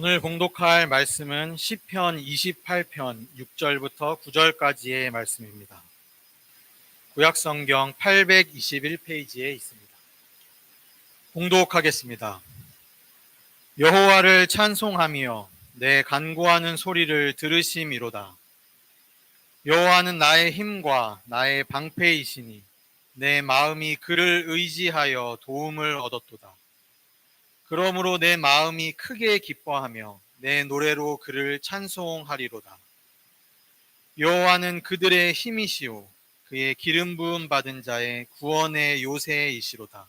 오늘 봉독할 말씀은 시편 28편 6절부터 9절까지의 말씀입니다. 구약성경 821페이지에 있습니다. 봉독하겠습니다. 여호와를 찬송하며 내 간구하는 소리를 들으심이로다. 여호와는 나의 힘과 나의 방패이시니 내 마음이 그를 의지하여 도움을 얻었도다. 그러므로 내 마음이 크게 기뻐하며 내 노래로 그를 찬송하리로다. 여호와는 그들의 힘이시오 그의 기름 부음 받은 자의 구원의 요새이시로다.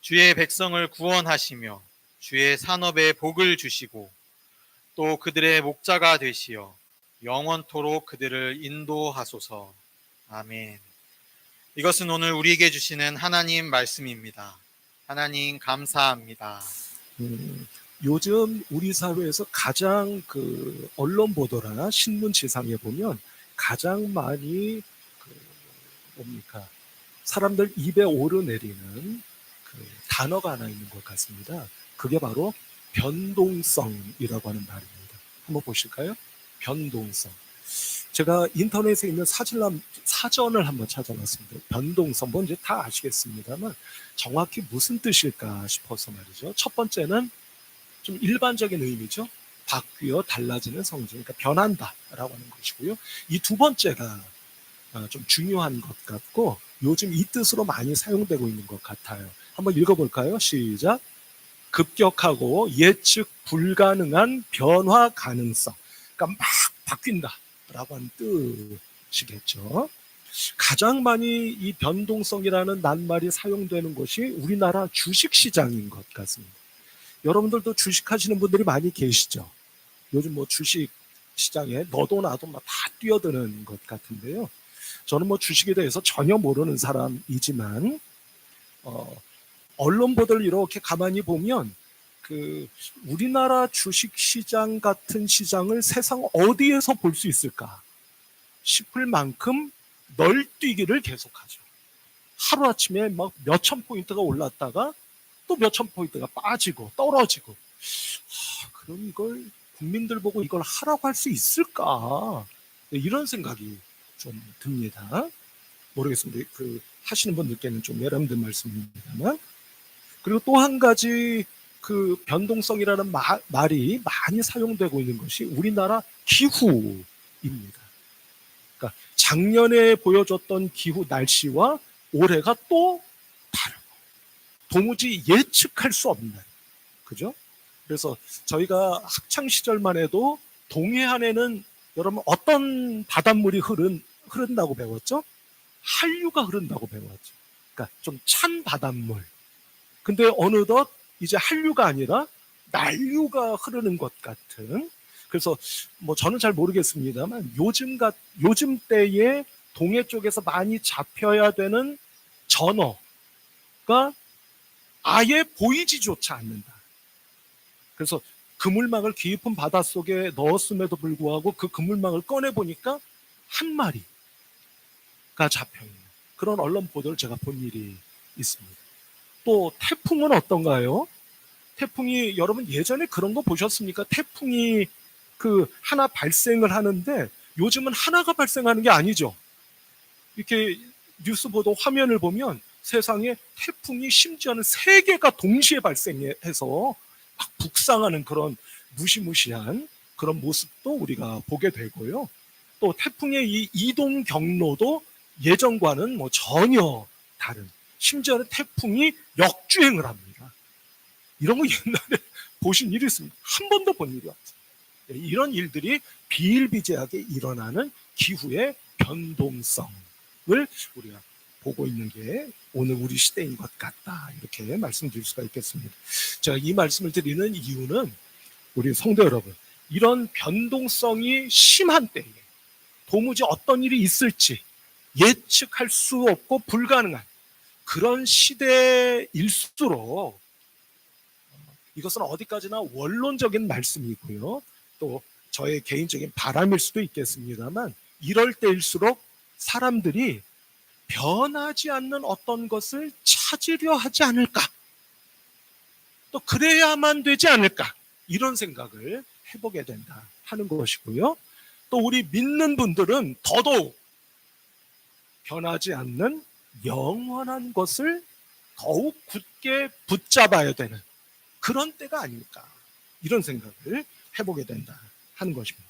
주의 백성을 구원하시며 주의 산업에 복을 주시고 또 그들의 목자가 되시어 영원토록 그들을 인도하소서. 아멘. 이것은 오늘 우리에게 주시는 하나님 말씀입니다. 하나님 감사합니다. 요즘 우리 사회에서 가장 언론 보도나 신문 지상에 보면 가장 많이 사람들 입에 오르내리는 단어가 하나 있는 것 같습니다. 그게 바로 변동성이라고 하는 말입니다. 한번 보실까요? 변동성. 제가 인터넷에 있는 사전을 한번 찾아봤습니다. 변동성, 뭔지 다 아시겠습니다만 정확히 무슨 뜻일까 싶어서 말이죠. 첫 번째는 좀 일반적인 의미죠. 바뀌어 달라지는 성질, 그러니까 변한다라고 하는 것이고요. 이 두 번째가 좀 중요한 것 같고 요즘 이 뜻으로 많이 사용되고 있는 것 같아요. 한번 읽어볼까요? 시작. 급격하고 예측 불가능한 변화 가능성. 그러니까 막 바뀐다 라고 하는 뜻이겠죠. 가장 많이 이 변동성이라는 낱말이 사용되는 것이 우리나라 주식시장인 것 같습니다. 여러분들도 주식하시는 분들이 많이 계시죠. 요즘 주식시장에 너도 나도 다 뛰어드는 것 같은데요. 저는 주식에 대해서 전혀 모르는 사람이지만 언론 보도를 이렇게 가만히 보면 우리나라 주식시장 같은 시장을 세상 어디에서 볼 수 있을까 싶을 만큼 널뛰기를 계속하죠. 하루아침에 몇천 포인트가 올랐다가 또 몇천 포인트가 빠지고 떨어지고 그럼 이걸 국민들 보고 이걸 하라고 할 수 있을까? 이런 생각이 좀 듭니다. 모르겠습니다. 하시는 분들께는 좀 예람된 말씀입니다만. 그리고 또 한 가지 변동성이라는 말이 많이 사용되고 있는 것이 우리나라 기후입니다. 그러니까 작년에 보여줬던 기후 날씨와 올해가 또 다르고 도무지 예측할 수 없는, 그죠? 그래서 저희가 학창 시절만 해도 동해안에는 여러분 어떤 바닷물이 흐른다고 배웠죠? 한류가 흐른다고 배웠죠. 그러니까 좀 찬 바닷물. 근데 어느덧 이제 한류가 아니라 난류가 흐르는 것 같은. 그래서 저는 잘 모르겠습니다만 요즘 때에 동해 쪽에서 많이 잡혀야 되는 전어가 아예 보이지조차 않는다. 그래서 그물망을 깊은 바닷속에 넣었음에도 불구하고 그 그물망을 꺼내보니까 한 마리가 잡혀있는 그런 언론 보도를 제가 본 일이 있습니다. 또 태풍은 어떤가요? 태풍이 여러분 예전에 그런 거 보셨습니까? 태풍이 하나 발생을 하는데 요즘은 하나가 발생하는 게 아니죠. 이렇게 뉴스 보도 화면을 보면 세상에 태풍이 심지어는 3개가 동시에 발생해서 막 북상하는 그런 무시무시한 그런 모습도 우리가 보게 되고요. 또 태풍의 이 이동 경로도 예전과는 전혀 다른, 심지어는 태풍이 역주행을 합니다. 이런 거 옛날에 보신 일이 있습니다. 한 번도 본 일이 없어요. 이런 일들이 비일비재하게 일어나는 기후의 변동성을 우리가 보고 있는 게 오늘 우리 시대인 것 같다, 이렇게 말씀드릴 수가 있겠습니다. 제가 이 말씀을 드리는 이유는 우리 성도 여러분, 이런 변동성이 심한 때에 도무지 어떤 일이 있을지 예측할 수 없고 불가능한 그런 시대일수록 이것은 어디까지나 원론적인 말씀이고요. 또 저의 개인적인 바람일 수도 있겠습니다만 이럴 때일수록 사람들이 변하지 않는 어떤 것을 찾으려 하지 않을까? 또 그래야만 되지 않을까? 이런 생각을 해보게 된다 하는 것이고요. 또 우리 믿는 분들은 더더욱 변하지 않는 영원한 것을 더욱 굳게 붙잡아야 되는 그런 때가 아닐까, 이런 생각을 해보게 된다 하는 것입니다.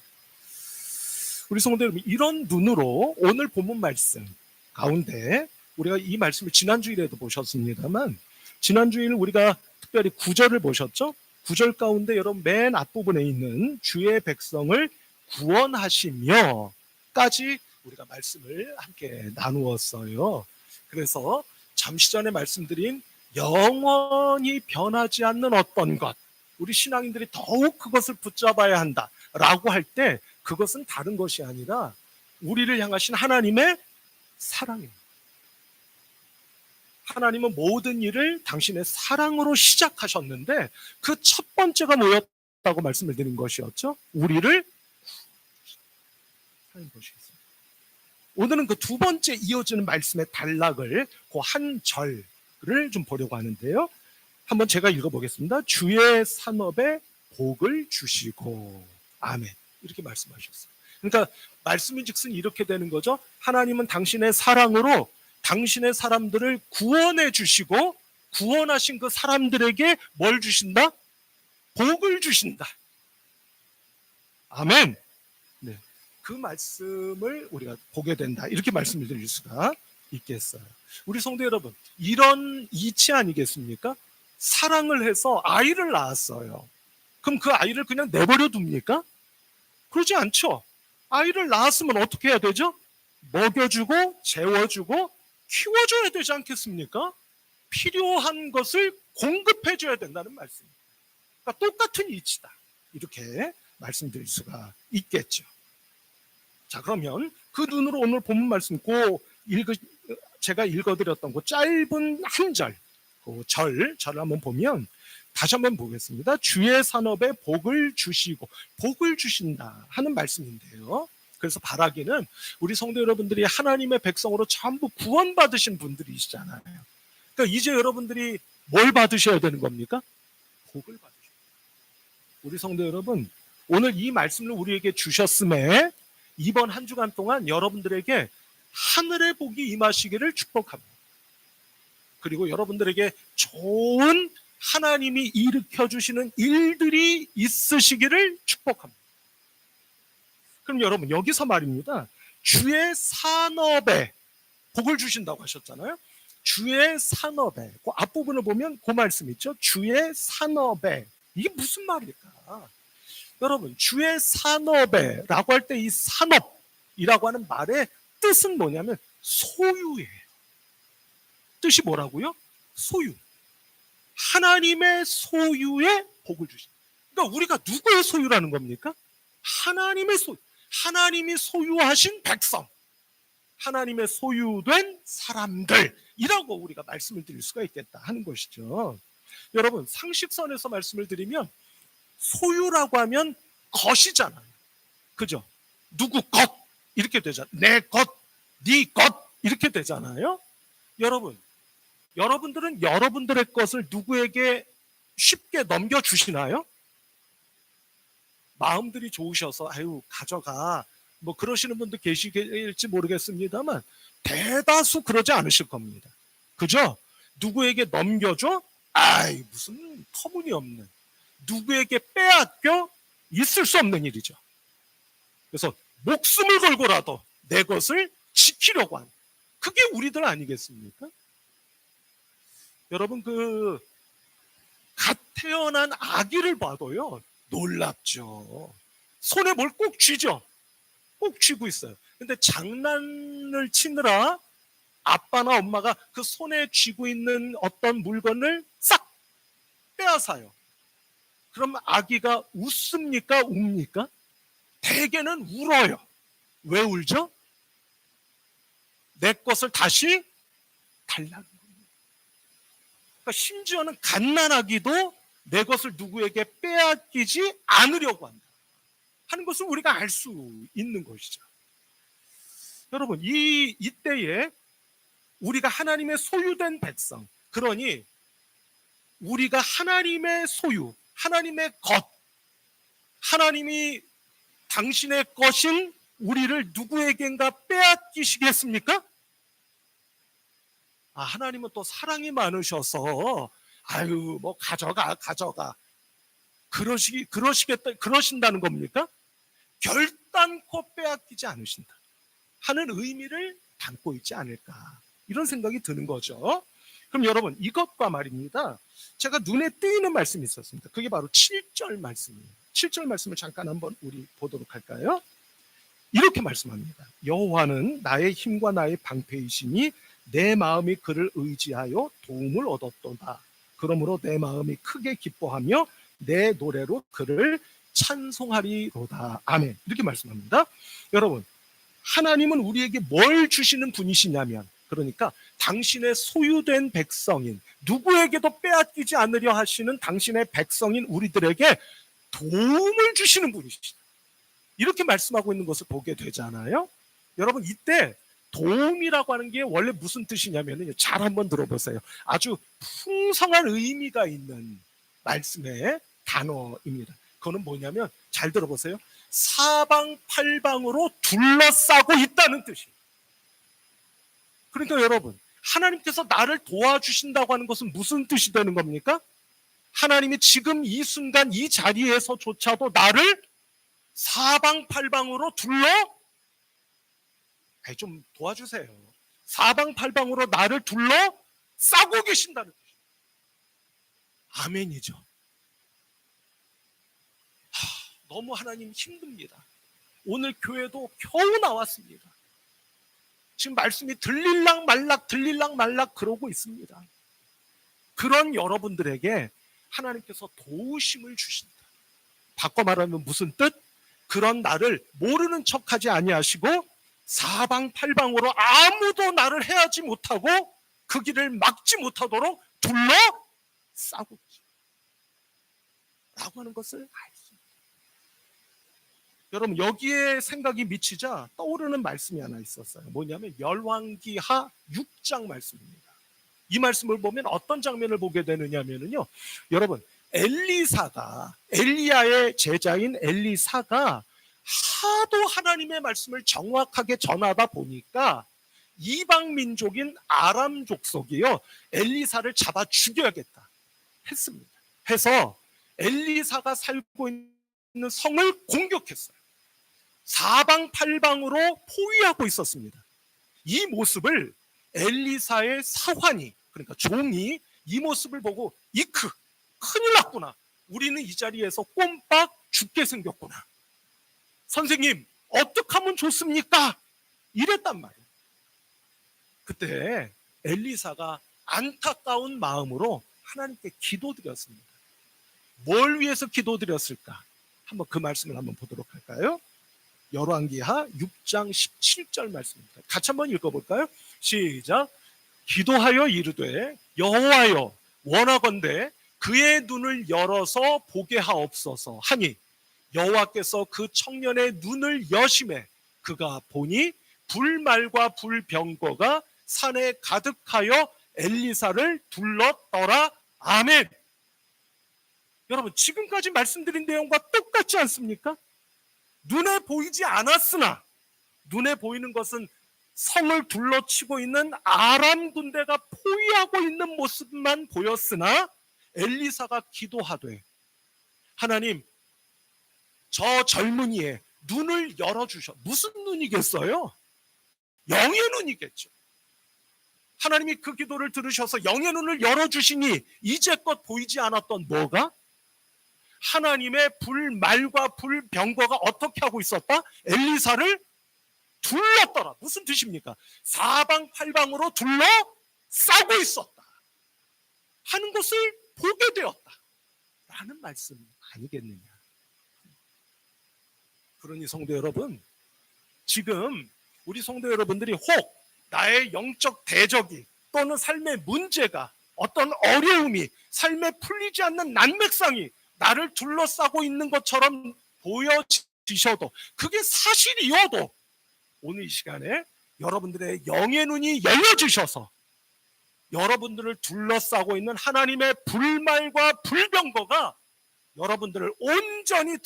우리 성도 여러분, 이런 눈으로 오늘 본문 말씀 가운데 우리가 이 말씀을 지난주일에도 보셨습니다만, 지난주일 우리가 특별히 9절을 보셨죠? 9절 가운데 여러분 맨 앞부분에 있는 주의 백성을 구원하시며까지 우리가 말씀을 함께 나누었어요. 그래서 잠시 전에 말씀드린 영원히 변하지 않는 어떤 것, 우리 신앙인들이 더욱 그것을 붙잡아야 한다라고 할 때 그것은 다른 것이 아니라 우리를 향하신 하나님의 사랑입니다. 하나님은 모든 일을 당신의 사랑으로 시작하셨는데 그 첫 번째가 뭐였다고 말씀을 드린 것이었죠? 우리를 하는 것이었습니다. 오늘은 그 두 번째 이어지는 말씀의 단락을, 그 한 절을 좀 보려고 하는데요. 한번 제가 읽어보겠습니다. 주의 산업에 복을 주시고 아멘, 이렇게 말씀하셨어요. 그러니까 말씀인즉슨 이렇게 되는 거죠. 하나님은 당신의 사랑으로 당신의 사람들을 구원해 주시고 구원하신 그 사람들에게 뭘 주신다? 복을 주신다. 아멘. 네, 그 말씀을 우리가 보게 된다, 이렇게 말씀을 드릴 수가 있겠어요. 우리 성도 여러분, 이런 이치 아니겠습니까? 사랑을 해서 아이를 낳았어요. 그럼 그 아이를 그냥 내버려 둡니까? 그러지 않죠. 아이를 낳았으면 어떻게 해야 되죠? 먹여주고 재워주고 키워줘야 되지 않겠습니까? 필요한 것을 공급해줘야 된다는 말씀입니다. 그러니까 똑같은 이치다, 이렇게 말씀드릴 수가 있겠죠. 자, 그러면 그 눈으로 오늘 본문 말씀, 제가 읽어드렸던 그 짧은 한 절, 그 절을 한번 보면 다시 한번 보겠습니다. 주의 산업에 복을 주시고, 복을 주신다 하는 말씀인데요. 그래서 바라기는 우리 성도 여러분들이 하나님의 백성으로 전부 구원받으신 분들이시잖아요. 그러니까 이제 여러분들이 뭘 받으셔야 되는 겁니까? 복을 받으셔야 돼요. 우리 성도 여러분, 오늘 이 말씀을 우리에게 주셨음에 이번 한 주간 동안 여러분들에게 하늘의 복이 임하시기를 축복합니다. 그리고 여러분들에게 좋은 하나님이 일으켜 주시는 일들이 있으시기를 축복합니다. 그럼 여러분, 여기서 말입니다. 주의 산업에 복을 주신다고 하셨잖아요. 주의 산업에, 그 앞부분을 보면 그 말씀 있죠. 주의 산업에, 이게 무슨 말일까? 여러분, 주의 산업에 라고 할 때 이 산업이라고 하는 말의 뜻은 뭐냐면 소유예요. 뜻이 뭐라고요? 소유. 하나님의 소유에 복을 주신다. 그러니까 우리가 누구의 소유라는 겁니까? 하나님의 소유. 하나님이 소유하신 백성, 하나님의 소유된 사람들이라고 우리가 말씀을 드릴 수가 있겠다 하는 것이죠. 여러분, 상식선에서 말씀을 드리면 소유라고 하면 것이잖아요. 그죠? 누구 것 이렇게 되잖아요. 내 것, 네 것 이렇게 되잖아요. 여러분들은 여러분들의 것을 누구에게 쉽게 넘겨주시나요? 마음들이 좋으셔서 아유 가져가 뭐 그러시는 분도 계시겠지 모르겠습니다만 대다수 그러지 않으실 겁니다. 그죠? 누구에게 넘겨줘? 아이 무슨 터무니없는, 누구에게 빼앗겨? 있을 수 없는 일이죠. 그래서 목숨을 걸고라도 내 것을 지키려고 하는, 그게 우리들 아니겠습니까? 여러분, 갓 태어난 아기를 봐도요 놀랍죠. 손에 뭘 꼭 쥐죠. 꼭 쥐고 있어요. 근데 장난을 치느라 아빠나 엄마가 그 손에 쥐고 있는 어떤 물건을 싹 빼앗아요. 그럼 아기가 웃습니까? 웁니까? 대개는 울어요. 왜 울죠? 내 것을 다시 달라는 겁니다. 그러니까 심지어는 갓난아기도 내 것을 누구에게 빼앗기지 않으려고 한다 하는 것을 우리가 알 수 있는 것이죠. 여러분, 이때에 우리가 하나님의 소유된 백성, 그러니 우리가 하나님의 소유, 하나님의 것, 하나님이 당신의 것인 우리를 누구에겐가 빼앗기시겠습니까? 하나님은 또 사랑이 많으셔서 아유 뭐 가져가 그러신다는 겁니까? 결단코 빼앗기지 않으신다 하는 의미를 담고 있지 않을까, 이런 생각이 드는 거죠. 그럼 여러분, 이것과 말입니다, 제가 눈에 띄는 말씀이 있었습니다. 그게 바로 7절 말씀이에요. 7절 말씀을 잠깐 한번 우리 보도록 할까요? 이렇게 말씀합니다. 여호와는 나의 힘과 나의 방패이시니 내 마음이 그를 의지하여 도움을 얻었도다. 그러므로 내 마음이 크게 기뻐하며 내 노래로 그를 찬송하리로다. 아멘. 이렇게 말씀합니다. 여러분, 하나님은 우리에게 뭘 주시는 분이시냐면, 그러니까 당신의 소유된 백성인, 누구에게도 빼앗기지 않으려 하시는 당신의 백성인 우리들에게 도움을 주시는 분이시다, 이렇게 말씀하고 있는 것을 보게 되잖아요. 여러분, 이때 도움이라고 하는 게 원래 무슨 뜻이냐면요, 잘 한번 들어보세요. 아주 풍성한 의미가 있는 말씀의 단어입니다. 그거는 뭐냐면, 잘 들어보세요. 사방팔방으로 둘러싸고 있다는 뜻이에요. 그러니까 여러분, 하나님께서 나를 도와주신다고 하는 것은 무슨 뜻이 되는 겁니까? 하나님이 지금 이 순간 이 자리에서조차도 나를 사방팔방으로 좀 도와주세요. 사방팔방으로 나를 싸고 계신다는 뜻이에요. 아멘이죠. 너무 하나님 힘듭니다. 오늘 교회도 겨우 나왔습니다. 지금 말씀이 들릴락 말락 그러고 있습니다. 그런 여러분들에게 하나님께서 도우심을 주신다. 바꿔 말하면 무슨 뜻? 그런 나를 모르는 척하지 아니하시고 사방팔방으로 아무도 나를 해하지 못하고 그 길을 막지 못하도록 둘러싸고 라고 하는 것을 알겠습니다. 여러분, 여기에 생각이 미치자 떠오르는 말씀이 하나 있었어요. 뭐냐면 열왕기하 6장 말씀입니다. 이 말씀을 보면 어떤 장면을 보게 되느냐면요, 여러분, 엘리야의 제자인 엘리사가 하도 하나님의 말씀을 정확하게 전하다 보니까 이방 민족인 아람 족속이요, 엘리사를 잡아 죽여야겠다 했습니다. 해서 엘리사가 살고 있는 성을 공격했어요. 사방팔방으로 포위하고 있었습니다. 이 모습을 엘리사의 사환이, 그러니까 종이 이 모습을 보고 큰일 났구나, 우리는 이 자리에서 꼼빡 죽게 생겼구나, 선생님 어떻게 하면 좋습니까? 이랬단 말이에요. 그때 엘리사가 안타까운 마음으로 하나님께 기도드렸습니다. 뭘 위해서 기도드렸을까? 한번 그 말씀을 한번 보도록 할까요? 열왕기하 6장 17절 말씀입니다. 같이 한번 읽어볼까요? 시작. 기도하여 이르되 여호와여, 원하건대 그의 눈을 열어서 보게 하옵소서 하니 여호와께서 그 청년의 눈을 여심해 그가 보니 불말과 불병거가 산에 가득하여 엘리사를 둘렀더라. 아멘. 여러분, 지금까지 말씀드린 내용과 똑같지 않습니까? 눈에 보이지 않았으나, 눈에 보이는 것은 성을 둘러치고 있는 아람 군대가 포위하고 있는 모습만 보였으나, 엘리사가 기도하되 하나님, 저 젊은이의 눈을 열어주셔. 무슨 눈이겠어요? 영의 눈이겠죠. 하나님이 그 기도를 들으셔서 영의 눈을 열어주시니 이제껏 보이지 않았던 뭐가? 하나님의 불말과 불병거가 어떻게 하고 있었다? 엘리사를 둘렀더라. 무슨 뜻입니까? 사방팔방으로 둘러싸고 있었다 하는 것을 보게 되었다 라는 말씀 아니겠느냐. 그러니 성도 여러분, 지금 우리 성도 여러분들이 혹 나의 영적 대적이 또는 삶의 문제가, 어떤 어려움이, 삶에 풀리지 않는 난맥상이 나를 둘러싸고 있는 것처럼 보여지셔도, 그게 사실이어도 오늘 이 시간에 여러분들의 영의 눈이 열려주셔서 여러분들을 둘러싸고 있는 하나님의 불말과 불병거가 여러분들을 온전히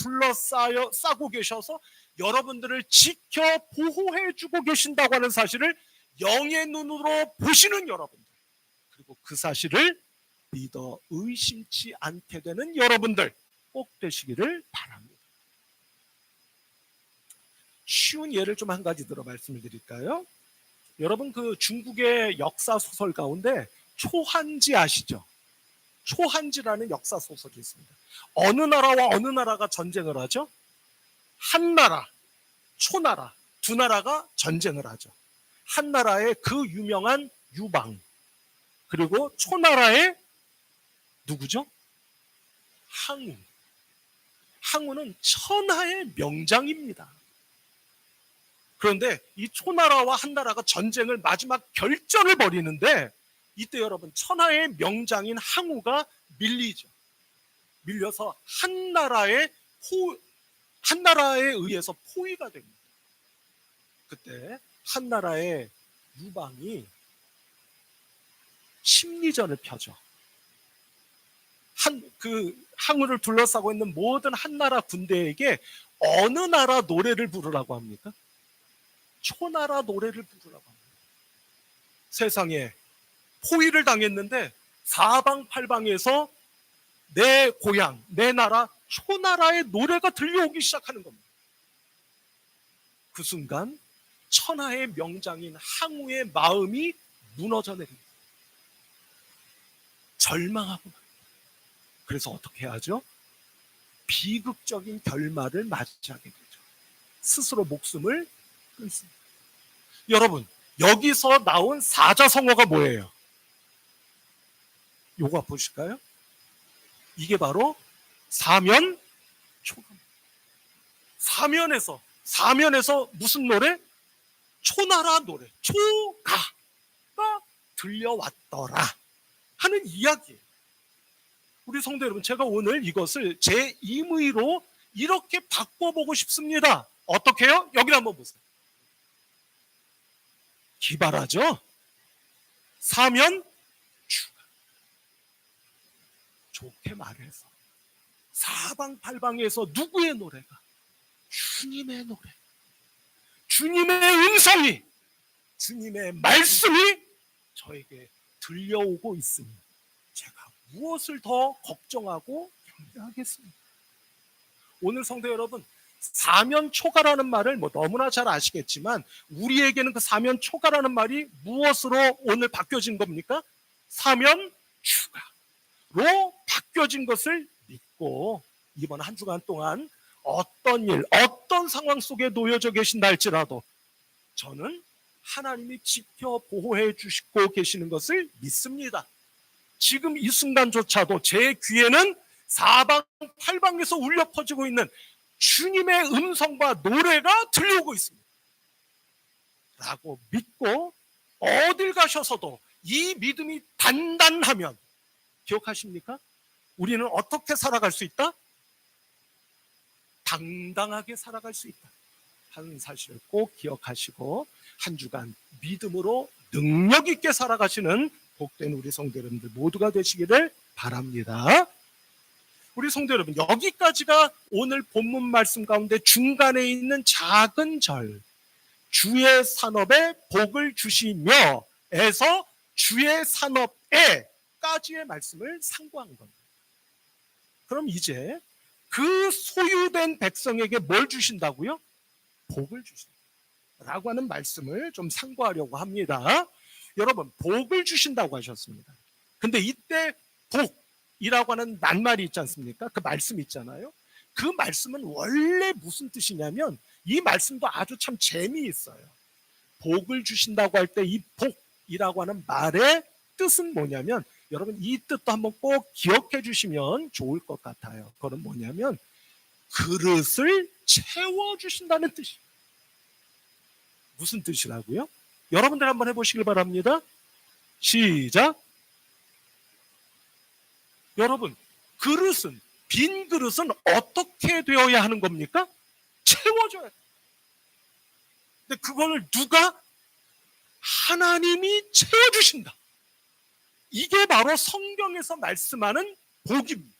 싸고 계셔서 여러분들을 지켜 보호해주고 계신다고 하는 사실을 영의 눈으로 보시는 여러분들, 그리고 그 사실을 믿어 의심치 않게 되는 여러분들 꼭 되시기를 바랍니다. 쉬운 예를 좀 한 가지 들어 말씀을 드릴까요? 여러분, 그 중국의 역사 소설 가운데 초한지 아시죠? 초한지라는 역사 소설이 있습니다. 어느 나라와 어느 나라가 전쟁을 하죠? 한 나라, 초나라, 두 나라가 전쟁을 하죠. 한 나라의 그 유명한 유방, 그리고 초나라의 누구죠? 항우. 항우는 천하의 명장입니다. 그런데 이 초나라와 한나라가 전쟁을 마지막 결전을 벌이는데 이때 여러분 천하의 명장인 항우가 밀리죠. 밀려서 한나라에 의해서 포위가 됩니다. 그때 한나라의 유방이 심리전을 펴죠. 항우를 둘러싸고 있는 모든 한나라 군대에게 어느 나라 노래를 부르라고 합니까? 초나라 노래를 부르라고 합니다. 세상에 포위를 당했는데 사방팔방에서 내 고향, 내 나라, 초나라의 노래가 들려오기 시작하는 겁니다. 그 순간 천하의 명장인 항우의 마음이 무너져 내립니다. 절망하고 그래서 어떻게 하죠? 비극적인 결말을 맞이하게 되죠. 스스로 목숨을 끊습니다. 여러분, 여기서 나온 사자성어가 뭐예요? 요거 보실까요? 이게 바로 사면초가. 사면에서 무슨 노래? 초나라 노래, 초가가 들려왔더라 하는 이야기예요. 우리 성도 여러분, 제가 오늘 이것을 제 임의로 이렇게 바꿔보고 싶습니다. 어떻게 해요? 여기 한번 보세요. 기발하죠? 사면추가. 좋게 말해서 사방팔방에서 누구의 노래가? 주님의 노래, 주님의 음성이, 주님의 말씀이 저에게 들려오고 있으니 제가 무엇을 더 걱정하고 염려하겠습니까? 오늘 성도 여러분, 사면초가라는 말을 너무나 잘 아시겠지만 우리에게는 그 사면초가라는 말이 무엇으로 오늘 바뀌어진 겁니까? 사면추가로 바뀌어진 것을 믿고 이번 한 주간 동안 어떤 일, 어떤 상황 속에 놓여져 계신다 할지라도 저는 하나님이 지켜 보호해 주시고 계시는 것을 믿습니다. 지금 이 순간조차도 제 귀에는 사방팔방에서 울려 퍼지고 있는 주님의 음성과 노래가 들려오고 있습니다. 라고 믿고 어딜 가셔서도 이 믿음이 단단하면 기억하십니까? 우리는 어떻게 살아갈 수 있다? 당당하게 살아갈 수 있다 하는 사실을 꼭 기억하시고 한 주간 믿음으로 능력 있게 살아가시는 복된 우리 성도 여러분들 모두가 되시기를 바랍니다. 우리 성도 여러분, 여기까지가 오늘 본문 말씀 가운데 중간에 있는 작은 절, 주의 산업에 복을 주시며 에서 주의 산업에까지의 말씀을 상고한 겁니다. 그럼 이제 그 소유된 백성에게 뭘 주신다고요? 복을 주신다라고 하는 말씀을 좀 상고하려고 합니다. 여러분, 복을 주신다고 하셨습니다. 근데 이때 복이라고 하는 낱말이 있지 않습니까? 그 말씀 있잖아요. 그 말씀은 원래 무슨 뜻이냐면 이 말씀도 아주 참 재미있어요. 복을 주신다고 할 때 이 복이라고 하는 말의 뜻은 뭐냐면 여러분 이 뜻도 한번 꼭 기억해 주시면 좋을 것 같아요. 그건 뭐냐면 그릇을 채워주신다는 뜻이에요. 무슨 뜻이라고요? 여러분들 한번 해보시길 바랍니다. 시작. 여러분, 그릇은, 빈 그릇은 어떻게 되어야 하는 겁니까? 채워줘야 돼요. 근데 그걸 누가? 하나님이 채워주신다. 이게 바로 성경에서 말씀하는 복입니다.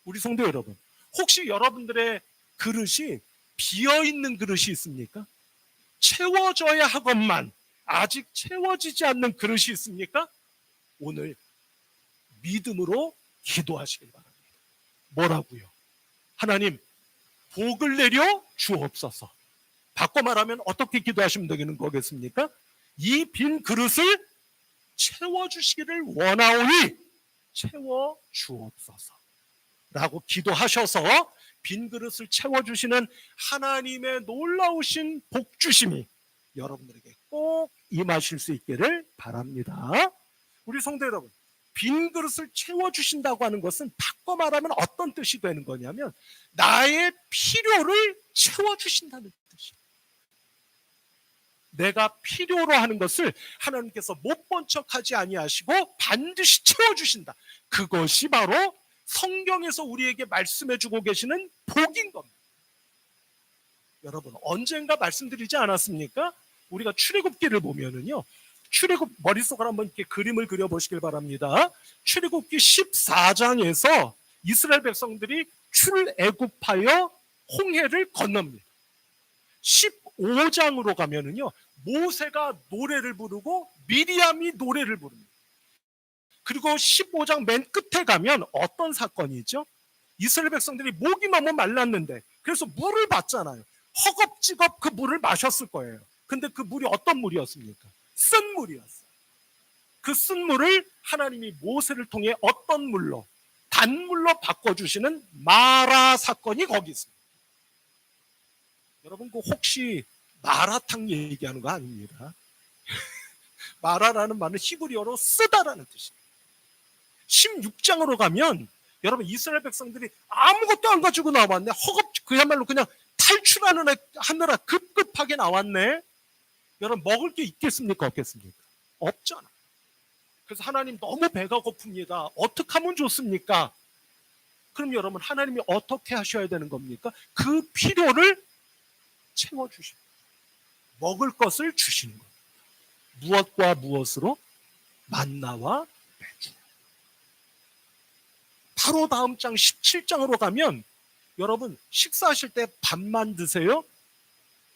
우리 성도 여러분, 혹시 여러분들의 그릇이 비어있는 그릇이 있습니까? 채워져야 하건만 아직 채워지지 않는 그릇이 있습니까? 오늘 믿음으로 기도하시길 바랍니다. 뭐라고요? 하나님, 복을 내려 주옵소서. 바꿔 말하면 어떻게 기도하시면 되는 거겠습니까? 이 빈 그릇을 채워주시기를 원하오니 채워 주옵소서 라고 기도하셔서 빈 그릇을 채워주시는 하나님의 놀라우신 복주심이 여러분들에게 꼭 임하실 수 있기를 바랍니다. 우리 성도 여러분, 빈 그릇을 채워주신다고 하는 것은 바꿔 말하면 어떤 뜻이 되는 거냐면 나의 필요를 채워주신다는 뜻이에요. 내가 필요로 하는 것을 하나님께서 못 본 척하지 아니하시고 반드시 채워주신다. 그것이 바로 성경에서 우리에게 말씀해주고 계시는 복인 겁니다. 여러분, 언젠가 말씀드리지 않았습니까? 우리가 출애굽기를 보면은요, 출애굽 머릿속으로 한번 이렇게 그림을 그려보시길 바랍니다. 출애굽기 14장에서 이스라엘 백성들이 출애굽하여 홍해를 건넙니다. 15장으로 가면은요, 모세가 노래를 부르고 미리암이 노래를 부릅니다. 그리고 15장 맨 끝에 가면 어떤 사건이 있죠? 이스라엘 백성들이 목이 너무 말랐는데 그래서 물을 받잖아요. 허겁지겁 그 물을 마셨을 거예요. 근데 그 물이 어떤 물이었습니까? 쓴 물이었어요. 그 쓴 물을 하나님이 모세를 통해 어떤 물로? 단물로 바꿔주시는 마라 사건이 거기 있습니다. 여러분, 그 혹시 마라탕 얘기하는 거 아닙니다. 마라라는 말은 히브리어로 쓰다라는 뜻입니다. 16장으로 가면 여러분, 이스라엘 백성들이 아무것도 안 가지고 나왔네. 그야말로 그냥 탈출하느라 급급하게 나왔네. 여러분, 먹을 게 있겠습니까? 없겠습니까? 없잖아. 그래서 하나님, 너무 배가 고픕니다. 어떻게 하면 좋습니까? 그럼 여러분, 하나님이 어떻게 하셔야 되는 겁니까? 그 필요를 채워주십니다. 먹을 것을 주시는 겁니다. 무엇과 무엇으로? 만나와 배추. 바로 다음 장 17장으로 가면 여러분, 식사하실 때 밥만 드세요?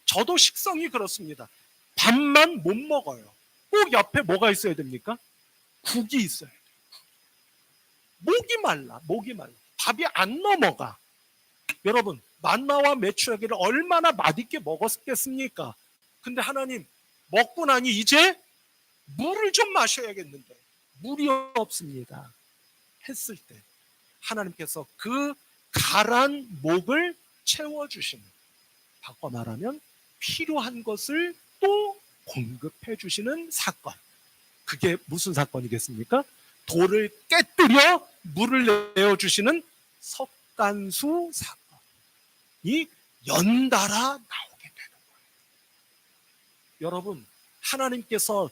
저도 식성이 그렇습니다. 밥만 못 먹어요. 꼭 옆에 뭐가 있어야 됩니까? 국이 있어야 돼요. 목이 말라. 밥이 안 넘어가. 여러분, 만나와 메추라기를 얼마나 맛있게 먹었겠습니까? 근데 하나님, 먹고 나니 이제 물을 좀 마셔야겠는데 물이 없습니다. 했을 때 하나님께서 그 가란 목을 채워주시는, 바꿔 말하면 필요한 것을 또 공급해 주시는 사건. 그게 무슨 사건이겠습니까? 돌을 깨뜨려 물을 내어주시는 석간수 사건이 연달아 나오게 되는 거예요. 여러분, 하나님께서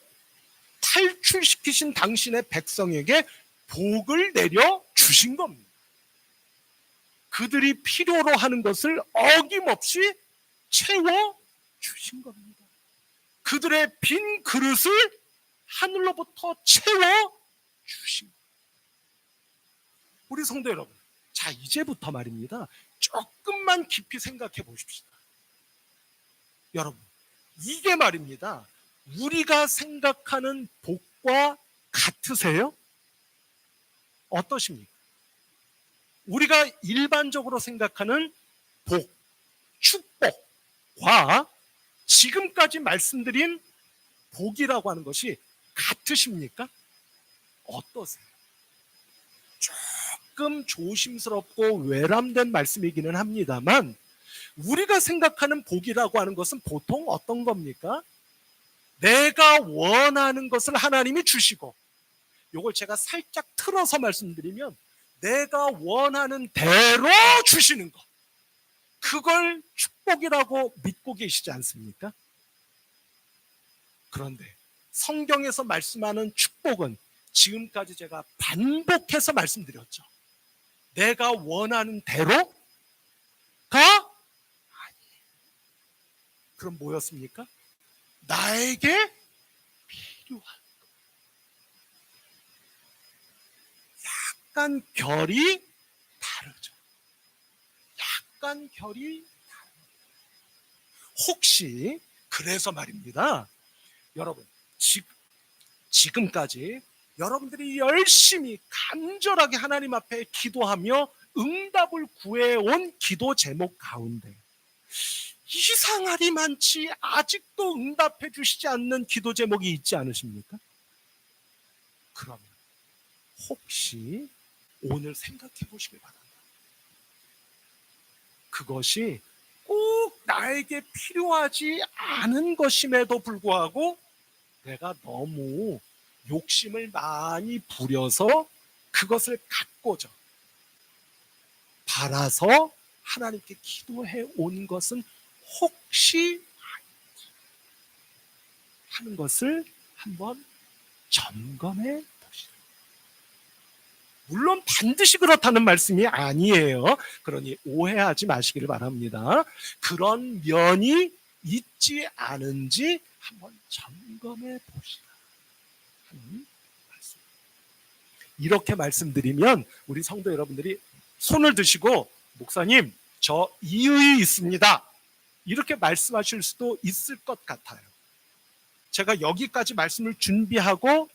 탈출시키신 당신의 백성에게 복을 내려 주신 겁니다. 그들이 필요로 하는 것을 어김없이 채워 주신 겁니다. 그들의 빈 그릇을 하늘로부터 채워 주신 겁니다. 우리 성도 여러분, 자, 이제부터 말입니다. 조금만 깊이 생각해 보십시다. 여러분, 이게 말입니다. 우리가 생각하는 복과 같으세요? 어떠십니까? 우리가 일반적으로 생각하는 복, 축복과 지금까지 말씀드린 복이라고 하는 것이 같으십니까? 어떠세요? 조금 조심스럽고 외람된 말씀이기는 합니다만, 우리가 생각하는 복이라고 하는 것은 보통 어떤 겁니까? 내가 원하는 것을 하나님이 주시고, 이걸 제가 살짝 틀어서 말씀드리면 내가 원하는 대로 주시는 것, 그걸 축복이라고 믿고 계시지 않습니까? 그런데 성경에서 말씀하는 축복은 지금까지 제가 반복해서 말씀드렸죠. 내가 원하는 대로가 아니에요. 그럼 뭐였습니까? 나에게 필요한 것. 약간 결이 다르죠. 약간 결이 혹시 그래서 말입니다. 여러분 지금까지 여러분들이 열심히 간절하게 하나님 앞에 기도하며 응답을 구해온 기도 제목 가운데 이상하리만치 아직도 응답해 주시지 않는 기도 제목이 있지 않으십니까? 그러면 혹시 오늘 생각해 보시기 바랍니다. 그것이 꼭 나에게 필요하지 않은 것임에도 불구하고 내가 너무 욕심을 많이 부려서 그것을 갖고자 바라서 하나님께 기도해 온 것은 혹시 하는 것을 한번 점검해 보시라. 물론 반드시 그렇다는 말씀이 아니에요. 그러니 오해하지 마시기를 바랍니다. 그런 면이 있지 않은지 한번 점검해 보시라 하는 말씀. 이렇게 말씀드리면 우리 성도 여러분들이 손을 드시고 목사님 저 이의 있습니다 이렇게 말씀하실 수도 있을 것 같아요. 제가 여기까지 말씀을 준비하고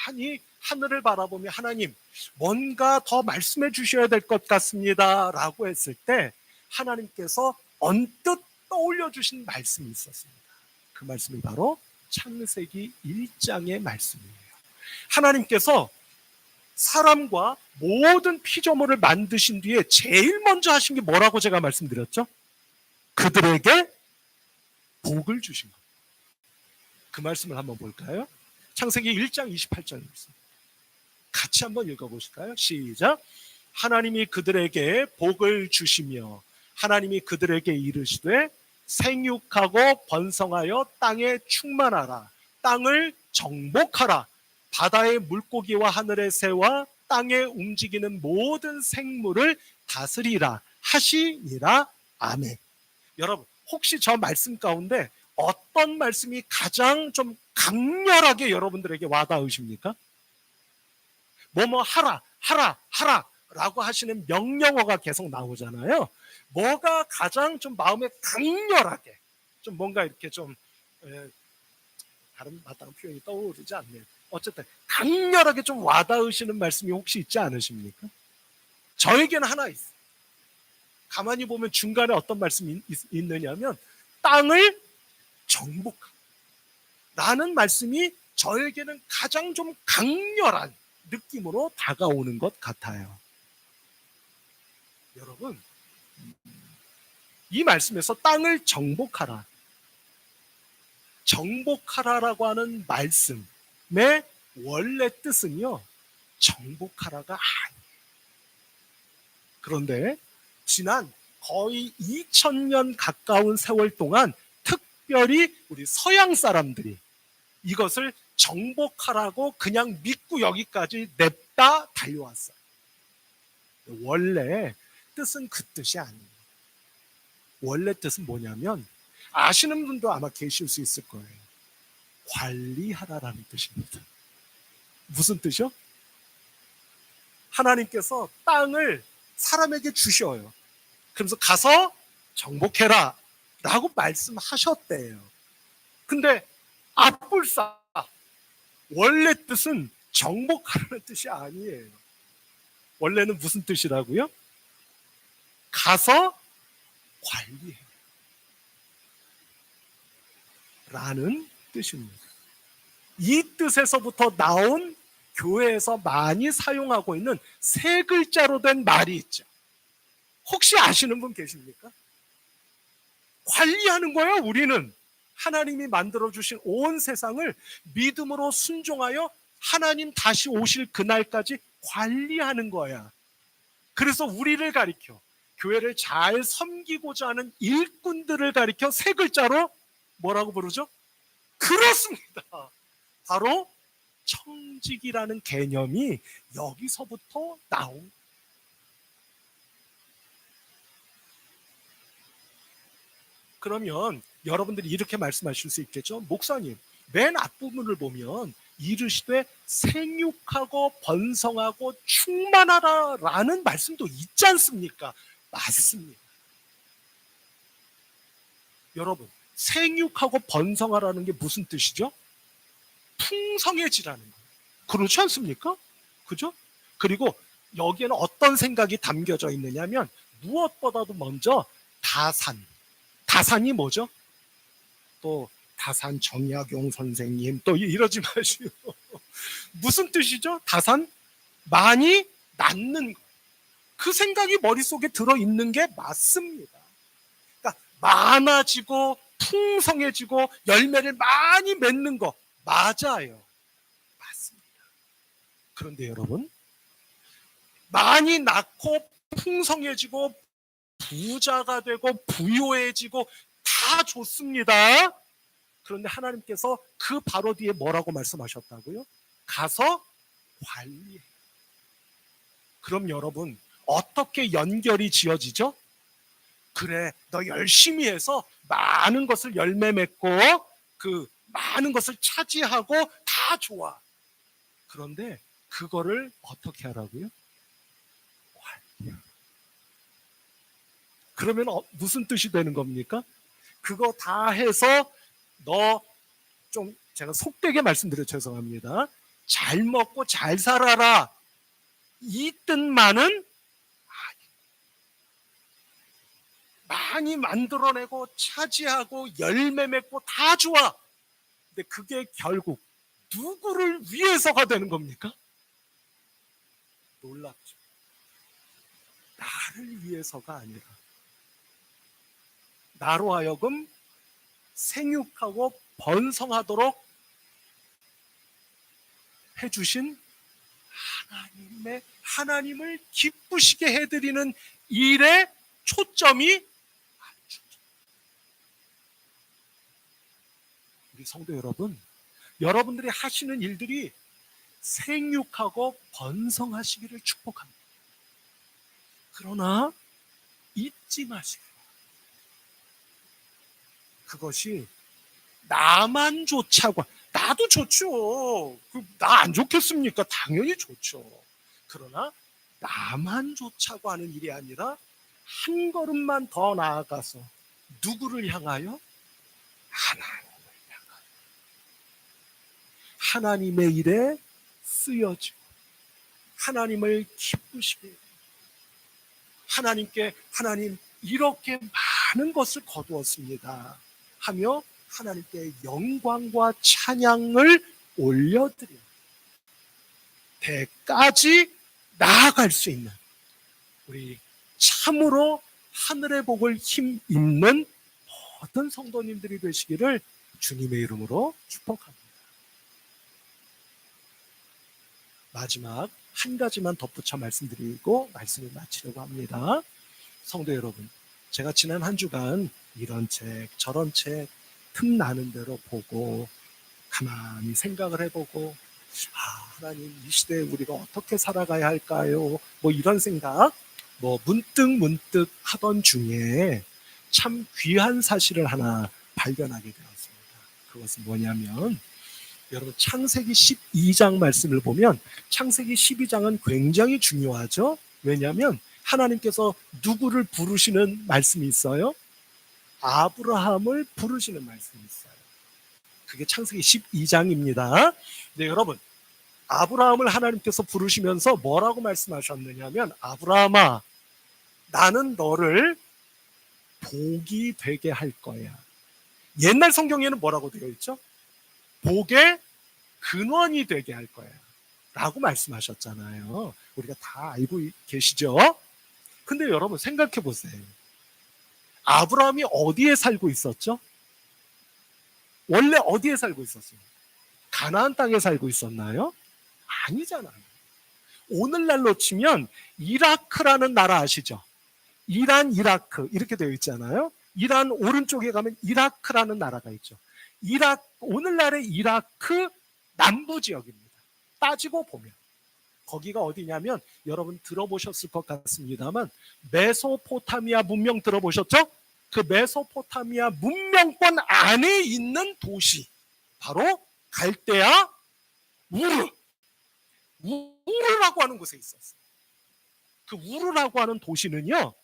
가만히 하늘을 바라보며 하나님 뭔가 더 말씀해 주셔야 될 것 같습니다 라고 했을 때 하나님께서 언뜻 떠올려 주신 말씀이 있었습니다. 그 말씀이 바로 창세기 1장의 말씀이에요. 하나님께서 사람과 모든 피조물을 만드신 뒤에 제일 먼저 하신 게 뭐라고 제가 말씀드렸죠? 그들에게 복을 주신 겁니다. 그 말씀을 한번 볼까요? 창세기 1장 28절 말씀 같이 한번 읽어보실까요? 시작. 하나님이 그들에게 복을 주시며 하나님이 그들에게 이르시되 생육하고 번성하여 땅에 충만하라 땅을 정복하라 바다의 물고기와 하늘의 새와 땅에 움직이는 모든 생물을 다스리라 하시니라. 아멘. 여러분 혹시 저 말씀 가운데 어떤 말씀이 가장 좀 강렬하게 여러분들에게 와닿으십니까? 뭐뭐 하라 하라 하라 라고 하시는 명령어가 계속 나오잖아요. 뭐가 가장 좀 마음에 강렬하게 좀 뭔가 이렇게 좀 다른 마땅한 표현이 떠오르지 않네요. 어쨌든 강렬하게 좀 와닿으시는 말씀이 혹시 있지 않으십니까? 저에게는 하나 있어요. 가만히 보면 중간에 어떤 말씀이 있느냐면 땅을 정복하라 라는 말씀이 저에게는 가장 좀 강렬한 느낌으로 다가오는 것 같아요. 여러분 이 말씀에서 땅을 정복하라 정복하라라고 하는 말씀의 원래 뜻은요 정복하라가 아니에요. 그런데 지난 거의 2000년 가까운 세월 동안 특별히 우리 서양 사람들이 이것을 정복하라고 그냥 믿고 여기까지 냅다 달려왔어요. 원래 뜻은 그 뜻이 아니에요. 원래 뜻은 뭐냐면 아시는 분도 아마 계실 수 있을 거예요. 관리하라라는 뜻입니다. 무슨 뜻이요? 하나님께서 땅을 사람에게 주셔요. 그러면서 가서 정복해라 라고 말씀하셨대요. 근데 앞불사 원래 뜻은 정복하라는 뜻이 아니에요. 원래는 무슨 뜻이라고요? 가서 관리해 라는 뜻입니다. 이 뜻에서부터 나온 교회에서 많이 사용하고 있는 세 글자로 된 말이 있죠. 혹시 아시는 분 계십니까? 관리하는 거예요. 우리는 하나님이 만들어주신 온 세상을 믿음으로 순종하여 하나님 다시 오실 그날까지 관리하는 거야. 그래서 우리를 가리켜 교회를 잘 섬기고자 하는 일꾼들을 가리켜 세 글자로 뭐라고 부르죠? 그렇습니다. 바로 청직이라는 개념이 여기서부터 나온. 그러면 여러분들이 이렇게 말씀하실 수 있겠죠? 목사님, 맨 앞부분을 보면 이르시되 생육하고 번성하고 충만하라 라는 말씀도 있지 않습니까? 맞습니다. 여러분, 생육하고 번성하라는 게 무슨 뜻이죠? 풍성해지라는 거예요. 그렇지 않습니까? 그죠? 그리고 여기에는 어떤 생각이 담겨져 있느냐면 무엇보다도 먼저 다산. 다산이 뭐죠? 또 다산 정약용 선생님 또 이러지 마시고 무슨 뜻이죠? 다산? 많이 낳는 거. 그 생각이 머릿속에 들어있는 게 맞습니다. 그러니까 많아지고 풍성해지고 열매를 많이 맺는 거 맞아요. 맞습니다. 그런데 여러분, 많이 낳고 풍성해지고 부자가 되고 부유해지고 다 좋습니다. 그런데 하나님께서 그 바로 뒤에 뭐라고 말씀하셨다고요? 가서 관리해. 그럼 여러분, 어떻게 연결이 지어지죠? 그래, 너 열심히 해서 많은 것을 열매 맺고 그 많은 것을 차지하고 다 좋아. 그런데 그거를 어떻게 하라고요? 관리하라. 그러면 무슨 뜻이 되는 겁니까? 그거 다 해서 너 좀 제가 속되게 말씀드려 죄송합니다. 잘 먹고 잘 살아라. 이 뜻만은 많이 만들어내고 차지하고 열매 맺고 다 좋아. 근데 그게 결국 누구를 위해서가 되는 겁니까? 놀랍죠. 나를 위해서가 아니라 나로 하여금 생육하고 번성하도록 해주신 하나님을 기쁘시게 해드리는 일에 초점이 우리 성도 여러분, 여러분들이 하시는 일들이 생육하고 번성하시기를 축복합니다. 그러나 잊지 마시고 그것이 나만 좋자고, 나도 좋죠. 나 안 좋겠습니까? 당연히 좋죠. 그러나 나만 좋자고 하는 일이 아니라 한 걸음만 더 나아가서 누구를 향하여? 하나님을 향하여. 하나님의 일에 쓰여지고 하나님을 기쁘시게 해요. 하나님께 하나님 이렇게 많은 것을 거두었습니다 하며 하나님께 영광과 찬양을 올려드려요. 대까지 나아갈 수 있는 우리 참으로 하늘의 복을 힘입는 모든 성도님들이 되시기를 주님의 이름으로 축복합니다. 마지막 한 가지만 덧붙여 말씀드리고 말씀을 마치려고 합니다. 성도 여러분, 제가 지난 한 주간 이런 책 저런 책 틈나는 대로 보고 가만히 생각을 해보고 하나님 이 시대에 우리가 어떻게 살아가야 할까요? 뭐 이런 생각 문득 하던 중에 참 귀한 사실을 하나 발견하게 되었습니다. 그것은 뭐냐면 여러분 창세기 12장 말씀을 보면 창세기 12장은 굉장히 중요하죠. 왜냐하면 하나님께서 누구를 부르시는 말씀이 있어요? 아브라함을 부르시는 말씀이 있어요. 그게 창세기 12장입니다. 네, 여러분, 아브라함을 하나님께서 부르시면서 뭐라고 말씀하셨느냐면 아브라함아, 나는 너를 복이 되게 할 거야. 옛날 성경에는 뭐라고 되어 있죠? 복의 근원이 되게 할 거야 라고 말씀하셨잖아요. 우리가 다 알고 계시죠? 근데 여러분 생각해 보세요. 아브라함이 어디에 살고 있었죠? 원래 어디에 살고 있었어요? 가나안 땅에 살고 있었나요? 아니잖아요. 오늘날로 치면 이라크라는 나라 아시죠? 이란, 이라크 이렇게 되어 있잖아요. 이란 오른쪽에 가면 이라크라는 나라가 있죠. 오늘날의 이라크 남부 지역입니다. 따지고 보면 거기가 어디냐면 여러분 들어보셨을 것 같습니다만 메소포타미아 문명 들어보셨죠? 그 메소포타미아 문명권 안에 있는 도시 바로 갈대아 우르라고 하는 곳에 있었어요. 그 우르라고 하는 도시는요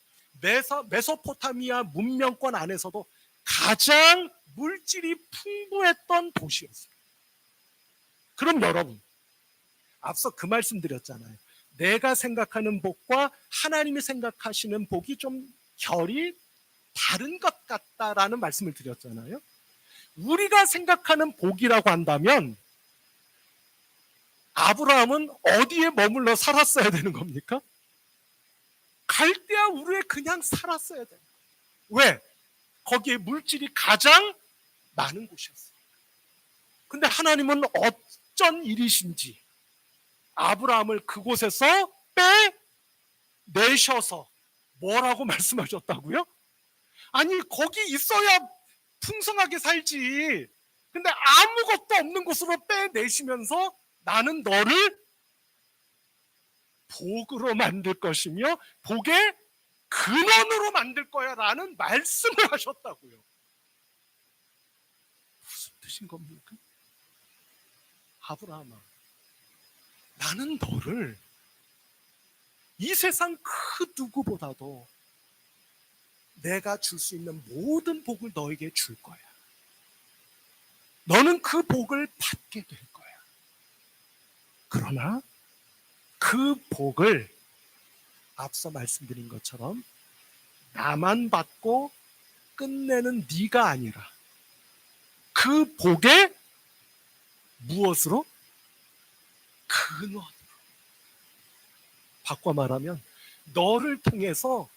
메소포타미아 문명권 안에서도 가장 물질이 풍부했던 도시였어요. 그럼 여러분, 앞서 그 말씀 드렸잖아요. 내가 생각하는 복과 하나님이 생각하시는 복이 좀 결이 다른 것 같다라는 말씀을 드렸잖아요. 우리가 생각하는 복이라고 한다면 아브라함은 어디에 머물러 살았어야 되는 겁니까? 갈대아 우르에 그냥 살았어야 돼요. 왜? 거기에 물질이 가장 많은 곳이었어요. 근데 하나님은 어쩐 일이신지 아브라함을 그곳에서 빼내셔서 뭐라고 말씀하셨다고요? 아니 거기 있어야 풍성하게 살지. 근데 아무것도 없는 곳으로 빼내시면서 나는 너를 복으로 만들 것이며 복의 근원으로 만들 거야 라는 말씀을 하셨다고요. 무슨 뜻인 겁니까? 아브라함아, 나는 너를 이 세상 그 누구보다도 내가 줄 수 있는 모든 복을 너에게 줄 거야. 너는 그 복을 받게 될 거야. 그러나 그 복을 앞서 말씀드린 것처럼 나만 받고 끝내는 네가 아니라 그 복의 무엇으로? 근원으로. 바꿔 말하면 너를 통해서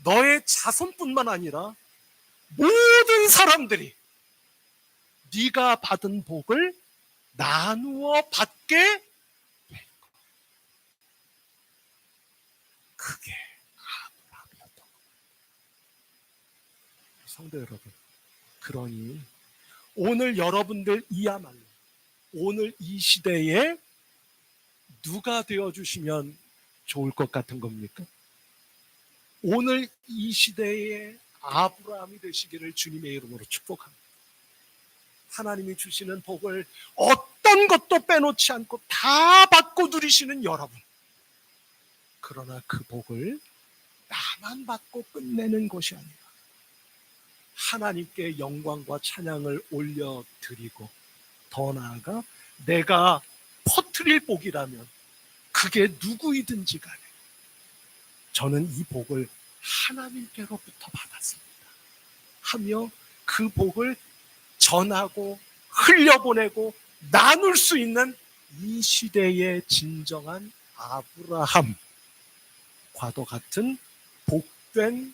너의 자손뿐만 아니라 모든 사람들이 네가 받은 복을 나누어 받게 될 거야. 그게 아브라함이었던 거예요. 성도 여러분, 그러니 오늘 여러분들이야말로 오늘 이 시대에 누가 되어주시면 좋을 것 같은 겁니까? 오늘 이 시대에 아브라함이 되시기를 주님의 이름으로 축복합니다. 하나님이 주시는 복을 어떤 것도 빼놓지 않고 다 받고 누리시는 여러분. 그러나 그 복을 나만 받고 끝내는 것이 아니라 하나님께 영광과 찬양을 올려드리고 더 나아가 내가 퍼뜨릴 복이라면 그게 누구이든지 간에 저는 이 복을 하나님께로부터 받았습니다 하며 그 복을 전하고 흘려보내고 나눌 수 있는 이 시대의 진정한 아브라함과도 같은 복된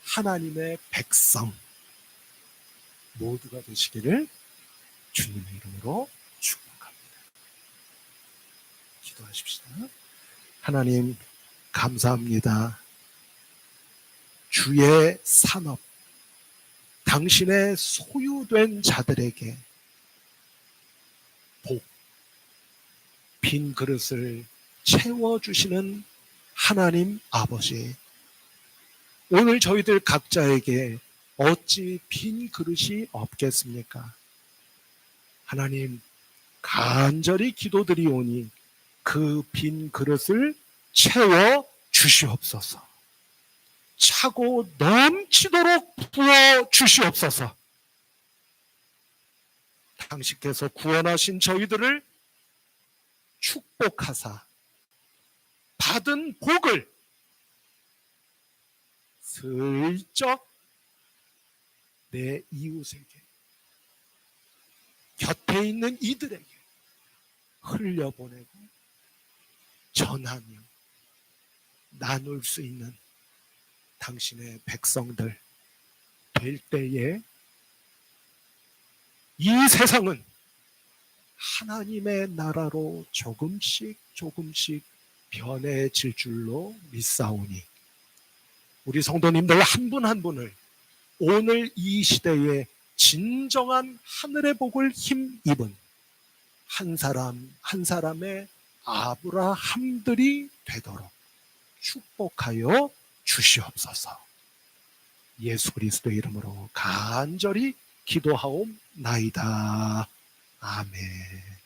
하나님의 백성 모두가 되시기를 주님의 이름으로 축복합니다. 기도하십시다. 하나님 감사합니다. 주의 산업, 당신의 소유된 자들에게 복, 빈 그릇을 채워주시는 하나님 아버지, 오늘 저희들 각자에게 어찌 빈 그릇이 없겠습니까? 하나님, 간절히 기도드리오니 그 빈 그릇을 채워 주시옵소서. 차고 넘치도록 부어 주시옵소서. 당신께서 구원하신 저희들을 축복하사 받은 복을 슬쩍 내 이웃에게, 곁에 있는 이들에게 흘려보내고 전하며 나눌 수 있는 당신의 백성들 될 때에 이 세상은 하나님의 나라로 조금씩 변해질 줄로 믿사오니 우리 성도님들 한 분 한 분을 오늘 이 시대에 진정한 하늘의 복을 힘입은 한 사람 한 사람의 아브라함들이 되도록 축복하여 주시옵소서. 예수 그리스도의 이름으로 간절히 기도하옵나이다. 아멘.